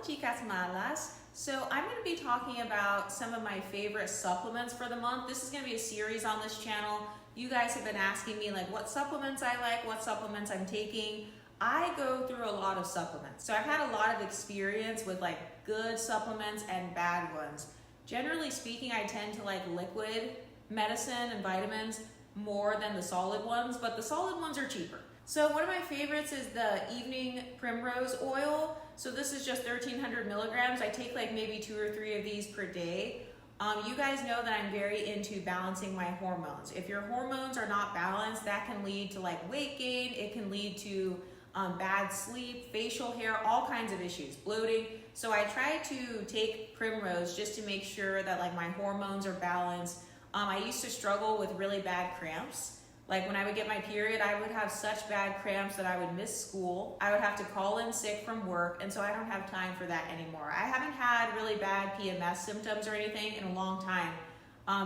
chicas malas. So I'm going to be talking about some of my favorite supplements for the month. This is going to be a series on this channel. You guys have been asking me like what supplements I like, what supplements I'm taking. I go through a lot of supplements. So I've had a lot of experience with like good supplements and bad ones. Generally speaking, I tend to like liquid medicine and vitamins more than the solid ones, but the solid ones are cheaper. So one of my favorites is the evening primrose oil. So this is just 1,300 milligrams. I take like maybe 2 or 3 of these per day. You guys know that I'm very into balancing my hormones. If your hormones are not balanced, that can lead to like weight gain. It can lead to bad sleep, facial hair, all kinds of issues, bloating. So I try to take primrose just to make sure that like my hormones are balanced. I used to struggle with really bad cramps. Like when I would get my period, I would have such bad cramps that I would miss school. I would have to call in sick from work, and so I don't have time for that anymore. I haven't had really bad PMS symptoms or anything in a long time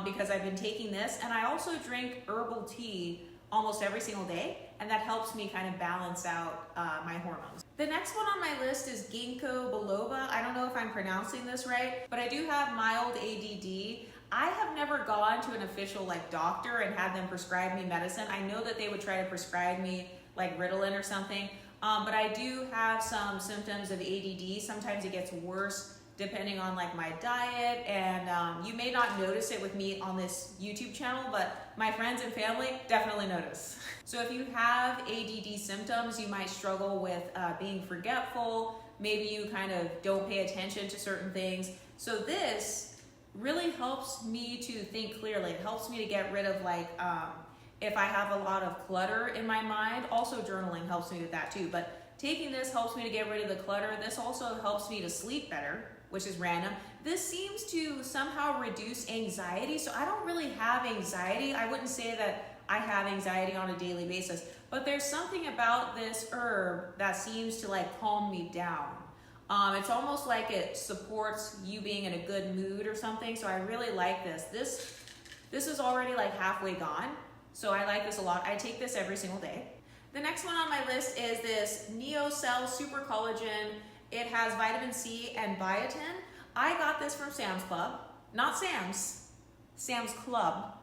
because I've been taking this, and I also drink herbal tea almost every single day, and that helps me kind of balance out my hormones. The next one on my list is ginkgo biloba. I don't know if I'm pronouncing this right, but I do have mild ADD. I have never gone to an official like doctor and had them prescribe me medicine. I know that they would try to prescribe me like Ritalin or something, but I do have some symptoms of ADD. Sometimes it gets worse depending on like my diet, and you may not notice it with me on this YouTube channel, but my friends and family definitely notice. So if you have ADD symptoms, you might struggle with being forgetful. Maybe you kind of don't pay attention to certain things. So this really helps me to think clearly. It helps me to get rid of like, if I have a lot of clutter in my mind. Also journaling helps me with that too, but taking this helps me to get rid of the clutter. This also helps me to sleep better, which is random. This seems to somehow reduce anxiety. So I don't really have anxiety. I wouldn't say that I have anxiety on a daily basis, but there's something about this herb that seems to like calm me down. It's almost like it supports you being in a good mood or something. So I really like this. This is already like halfway gone. So I like this a lot. I take this every single day. The next one on my list is this NeoCell Super Collagen. It has vitamin C and biotin. I got this from Sam's Club. Not Sam's, Sam's Club.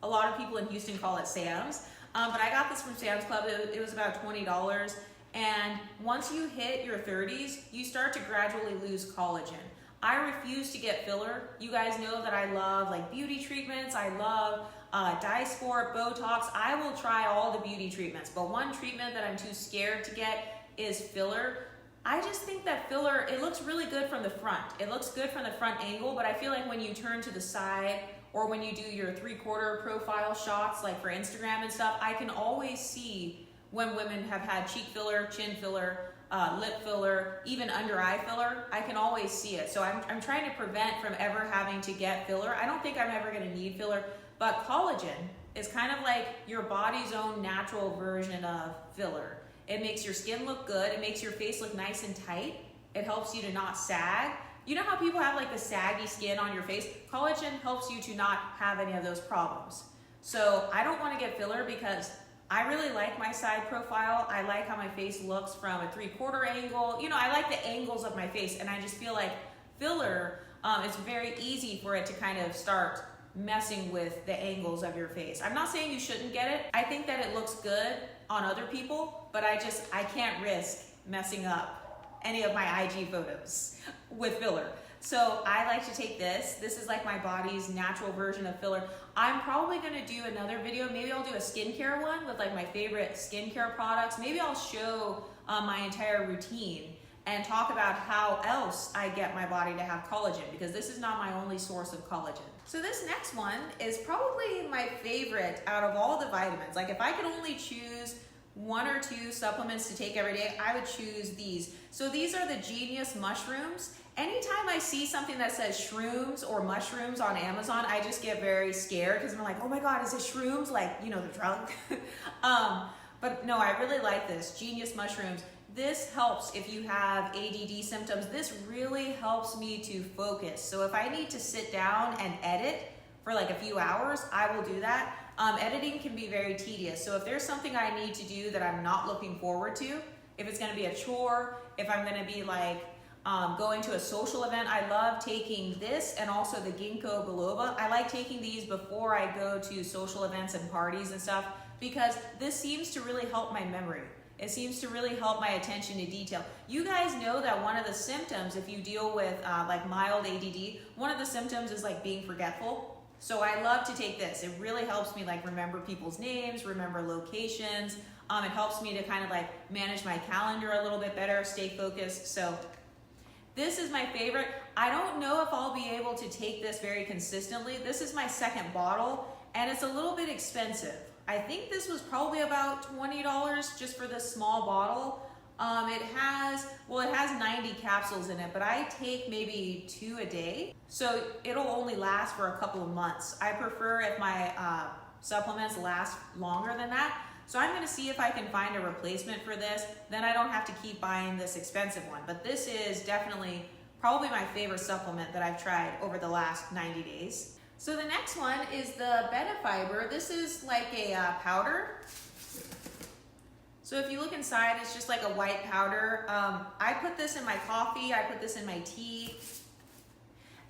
A lot of people in Houston call it Sam's. But I got this from Sam's Club. It was about $20. And once you hit your 30s, you start to gradually lose collagen. I refuse to get filler. You guys know that I love like beauty treatments. I love Dysport, Botox. I will try all the beauty treatments, but one treatment that I'm too scared to get is filler. I just think that filler, it looks really good from the front. It looks good from the front angle, but I feel like when you turn to the side or when you do your 3/4 profile shots, like for Instagram and stuff, I can always see when women have had cheek filler, chin filler, lip filler, even under eye filler. I can always see it. So I'm trying to prevent from ever having to get filler. I don't think I'm ever gonna need filler, but collagen is kind of like your body's own natural version of filler. It makes your skin look good. It makes your face look nice and tight. It helps you to not sag. You know how people have like the saggy skin on your face? Collagen helps you to not have any of those problems. So I don't wanna get filler because I really like my side profile. I like how my face looks from a 3/4 angle. You know, I like the angles of my face, and I just feel like filler, it's very easy for it to kind of start messing with the angles of your face. I'm not saying you shouldn't get it. I think that it looks good on other people, but I can't risk messing up any of my IG photos with filler. So I like to take this. This is like my body's natural version of filler. I'm probably gonna do another video. Maybe I'll do a skincare one with like my favorite skincare products. Maybe I'll show my entire routine and talk about how else I get my body to have collagen, because this is not my only source of collagen. So this next one is probably my favorite out of all the vitamins. Like if I could only choose 1 or 2 supplements to take every day, I would choose these. So these are the Genius mushrooms. Anytime I see something that says shrooms or mushrooms on Amazon, I just get very scared because I'm like, oh my God, is it shrooms? Like, you know, the drug. But no, I really like this, Genius mushrooms. This helps if you have ADD symptoms. This really helps me to focus. So if I need to sit down and edit for like a few hours, I will do that. Editing can be very tedious. So if there's something I need to do that I'm not looking forward to, if it's gonna be a chore, if I'm gonna be like going to a social event. I love taking this and also the ginkgo biloba. I like taking these before I go to social events and parties and stuff because this seems to really help my memory. It seems to really help my attention to detail. You guys know that one of the symptoms, if you deal with like mild ADD, one of the symptoms is like being forgetful. So I love to take this. It really helps me like remember people's names, remember locations. It helps me to kind of like manage my calendar a little bit better, stay focused. So this is my favorite. I don't know if I'll be able to take this very consistently. This is my second bottle and it's a little bit expensive. I think this was probably about $20 just for this small bottle. It has 90 capsules in it, but I take maybe 2 a day. So it'll only last for a couple of months. I prefer if my supplements last longer than that. So I'm gonna see if I can find a replacement for this. Then I don't have to keep buying this expensive one. But this is definitely probably my favorite supplement that I've tried over the last 90 days. So the next one is the Beta Fiber. This is like a powder. So if you look inside, it's just like a white powder. I put this in my coffee, I put this in my tea.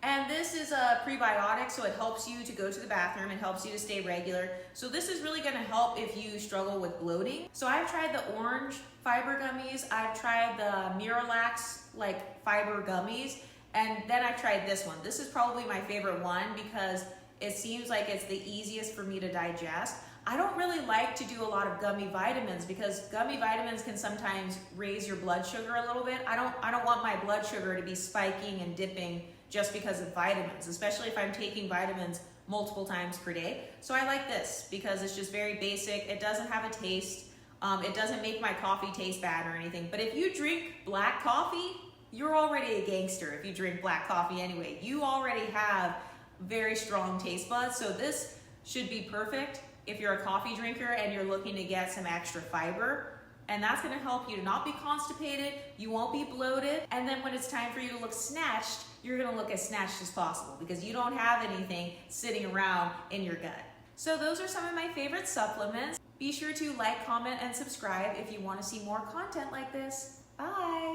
And this is a prebiotic, so it helps you to go to the bathroom, it helps you to stay regular. So this is really gonna help if you struggle with bloating. So I've tried the orange fiber gummies, I've tried the Miralax like fiber gummies, and then I've tried this one. This is probably my favorite one because it seems like it's the easiest for me to digest. I don't really like to do a lot of gummy vitamins because gummy vitamins can sometimes raise your blood sugar a little bit. I don't want my blood sugar to be spiking and dipping just because of vitamins, especially if I'm taking vitamins multiple times per day. So I like this because it's just very basic. It doesn't have a taste. It doesn't make my coffee taste bad or anything. But if you drink black coffee, you're already a gangster if you drink black coffee anyway. You already have very strong taste buds, so this should be perfect if you're a coffee drinker and you're looking to get some extra fiber. And that's gonna help you to not be constipated, you won't be bloated, and then when it's time for you to look snatched, you're gonna look as snatched as possible because you don't have anything sitting around in your gut. So those are some of my favorite supplements. Be sure to like, comment, and subscribe if you wanna see more content like this. Bye.